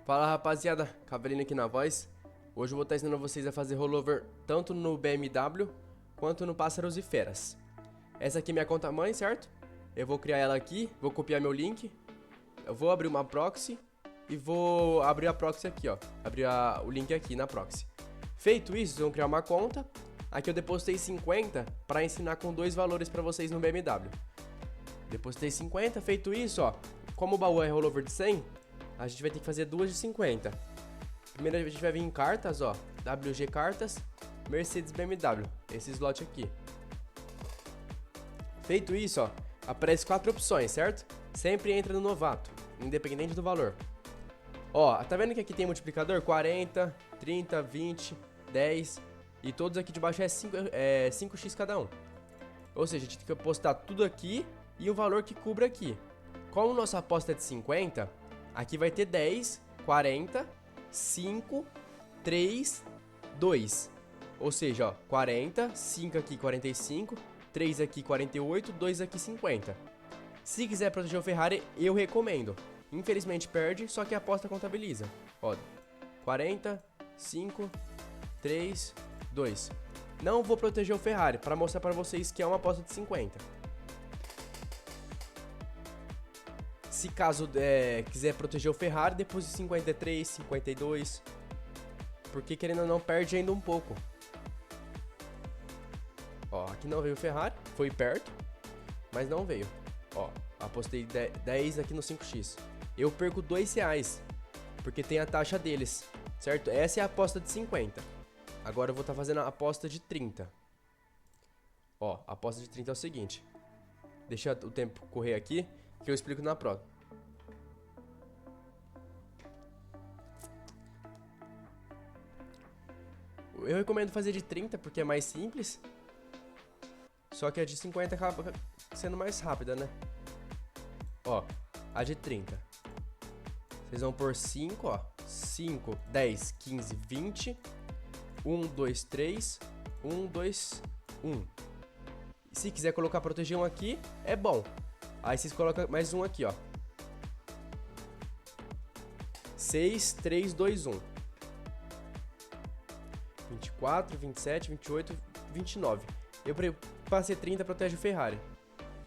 Fala rapaziada, Cavelino aqui na voz. Hoje eu vou estar ensinando vocês a fazer rollover tanto no BMW quanto no Pássaros e Feras. Essa aqui é minha conta mãe, certo? Eu vou criar ela aqui, vou copiar meu link. Eu vou abrir uma proxy e vou abrir a proxy aqui, ó. Abrir o link aqui na proxy. Feito isso, vocês vão criar uma conta. Aqui eu depositei 50 para ensinar com dois valores para vocês no BMW. Depositei 50, feito isso, ó. Como o baú é rollover de 100, a gente vai ter que fazer duas de 50. Primeiro a gente vai vir em cartas, ó. WG Cartas, Mercedes BMW. Esse slot aqui. Feito isso, ó. Aparece 4 opções, certo? Sempre entra no novato, independente do valor. Ó, tá vendo que aqui tem multiplicador? 40, 30, 20, 10. E todos aqui de baixo é 5x cada um. Ou seja, a gente tem que apostar tudo aqui e o valor que cubra aqui. Como nossa aposta é de 50, aqui vai ter 10, 40, 5, 3, 2. Ou seja, ó, 40, 5 aqui 45, 3 aqui 48, 2 aqui 50. Se quiser proteger o Ferrari, eu recomendo. Infelizmente perde, só que a aposta contabiliza. Ó, 40, 5, 3, 2. Não vou proteger o Ferrari, para mostrar para vocês que é uma aposta de 50. Se caso quiser proteger o Ferrari, depois de 53, 52. Porque querendo ou não, perde ainda um pouco. Ó, aqui não veio o Ferrari, foi perto, mas não veio. Ó, apostei 10 aqui no 5x. Eu perco R$2, porque tem a taxa deles, certo? Essa é a aposta de 50. Agora eu vou estar fazendo a aposta de 30. Ó, a aposta de 30 é o seguinte. Deixa o tempo correr aqui, que eu explico na prova. Eu recomendo fazer de 30 porque é mais simples. Só que a de 50 acaba sendo mais rápida, né? Ó, a de 30. Vocês vão por 5, ó. 5, 10, 15, 20. 1, 2, 3. 1, 2, 1. Se quiser colocar proteger um aqui, é bom. Aí vocês colocam mais um aqui, ó. 6, 3, 2, 1. 24, 27, 28, 29. Eu passei 30, protege o Ferrari.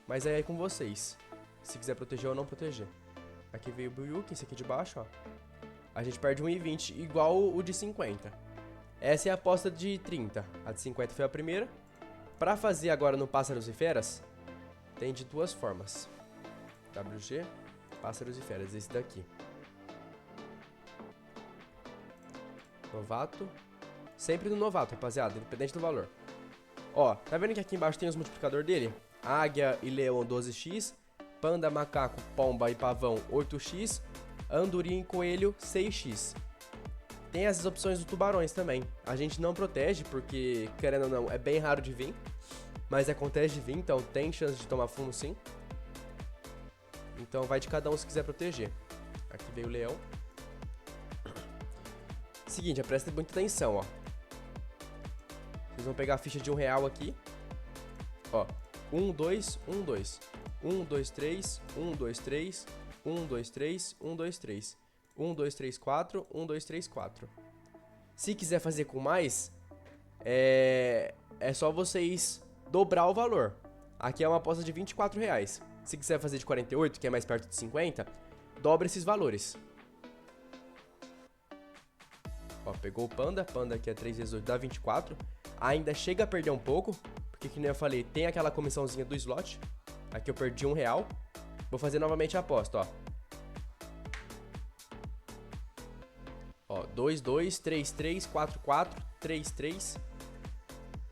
Mas aí é com vocês. Se quiser proteger ou não proteger. Aqui veio o Buyuki, esse aqui de baixo, ó. A gente perde 1,20, igual o de 50. Essa é a aposta de 30. A de 50 foi a primeira. Pra fazer agora no Pássaros e Feras, tem de duas formas. WG, Pássaros e Feras, esse daqui. Novato. Sempre no novato, rapaziada, independente do valor. Ó, tá vendo que aqui embaixo tem os multiplicadores dele? Águia e leão 12x, panda, macaco, pomba e pavão 8x, andorinha e coelho 6x. Tem essas opções dos tubarões também. A gente não protege porque, querendo ou não, é bem raro de vir. Mas acontece de vir, então tem chance de tomar fumo sim. Então vai de cada um se quiser proteger. Aqui veio o leão. Seguinte, presta muita atenção, ó. Vocês vão pegar a ficha de R$1 aqui. Ó, 1, 2, 1, 2. 1, 2, 3, 1, 2, 3. 1, 2, 3, 1, 2, 3. 1, 2, 3, 4, 1, 2, 3, 4. Se quiser fazer com mais, é só vocês dobrar o valor. Aqui é uma aposta de R$24. Se quiser fazer de 48, que é mais perto de 50, dobra esses valores. Ó, pegou o panda aqui é 3 vezes 8 dá 24. Ainda chega a perder um pouco, porque que nem eu falei, tem aquela comissãozinha do slot. Aqui eu perdi R$1. Vou fazer novamente a aposta, ó. Ó, 2, 2, 3, 3, 4, 4, 3, 3.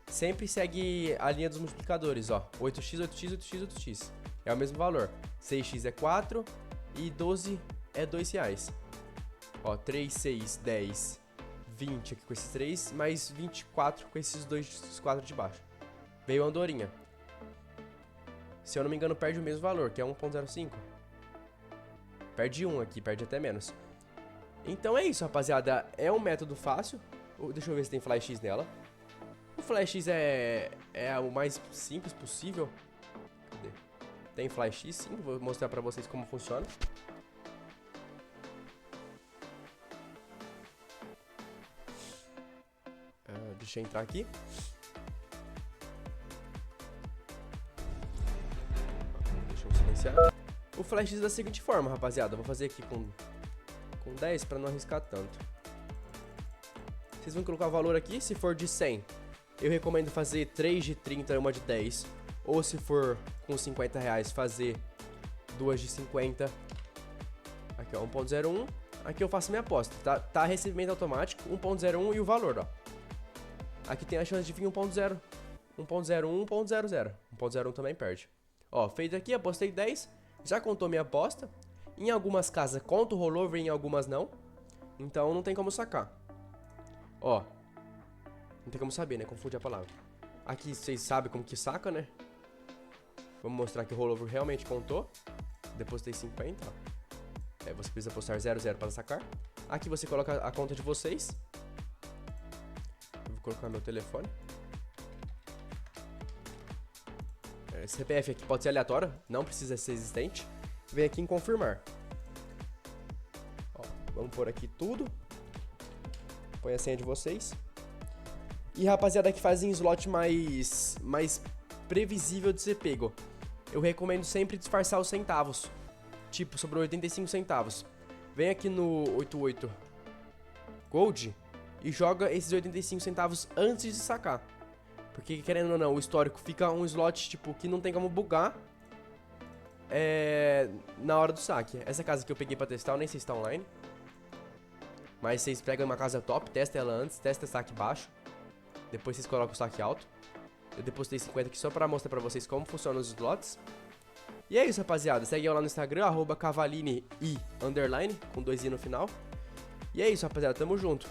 Sempre segue a linha dos multiplicadores, ó. 8x, 8x, 8x, 8x. É o mesmo valor. 6x é 4 e 12 é R$2. Ó, 3, 6, 10, 20 aqui com esses 3, mais 24 com esses 4 de baixo. Veio a andorinha. Se eu não me engano, perde o mesmo valor, que é 1,05. Perde 1 aqui, perde até menos. Então é isso, rapaziada. É um método fácil. Deixa eu ver se tem Fly X nela. O Fly X é o mais simples possível. Cadê? Tem Fly X sim, vou mostrar pra vocês como funciona. Deixa eu entrar aqui. Deixa eu silenciar. O flash da seguinte forma, rapaziada. Eu vou fazer aqui com 10 para não arriscar tanto. Vocês vão colocar o valor aqui. Se for de 100, eu recomendo fazer 3 de 30 e uma de 10. Ou se for com 50 reais, fazer 2 de 50. Aqui, ó, 1.01. Aqui eu faço minha aposta. Tá recebimento automático, 1.01 e o valor, ó. Aqui tem a chance de vir 1.0. 1.01, 1.00. 1.01 também perde. Ó, feito aqui, apostei 10. Já contou minha aposta. Em algumas casas conta o rollover, em algumas não. Então não tem como sacar. Ó. Não tem como saber, né? Confunde a palavra. Aqui vocês sabem como que saca, né? Vamos mostrar que o rollover realmente contou. Depositei 50, ó. Você precisa apostar 0,0 para sacar. Aqui você coloca a conta de vocês. Eu vou colocar meu telefone. Esse CPF aqui pode ser aleatório, não precisa ser existente. Vem aqui em confirmar. Ó, vamos pôr aqui tudo. Põe a senha de vocês. E rapaziada que fazem slot mais previsível de ser pego, eu recomendo sempre disfarçar os centavos. Tipo, sobrou 85 centavos. Vem aqui no 88 Gold e joga esses 85 centavos antes de sacar. Porque, querendo ou não, o histórico fica um slot, tipo, que não tem como bugar na hora do saque. Essa casa que eu peguei pra testar, eu nem sei se tá online. Mas vocês pegam uma casa top, testa ela antes, testa saque baixo. Depois vocês colocam o saque alto. Eu depositei 50 aqui só pra mostrar pra vocês como funcionam os slots. E é isso, rapaziada. Segue eu lá no Instagram, _cavaline_, com 2 i no final. E é isso, rapaziada. Tamo junto.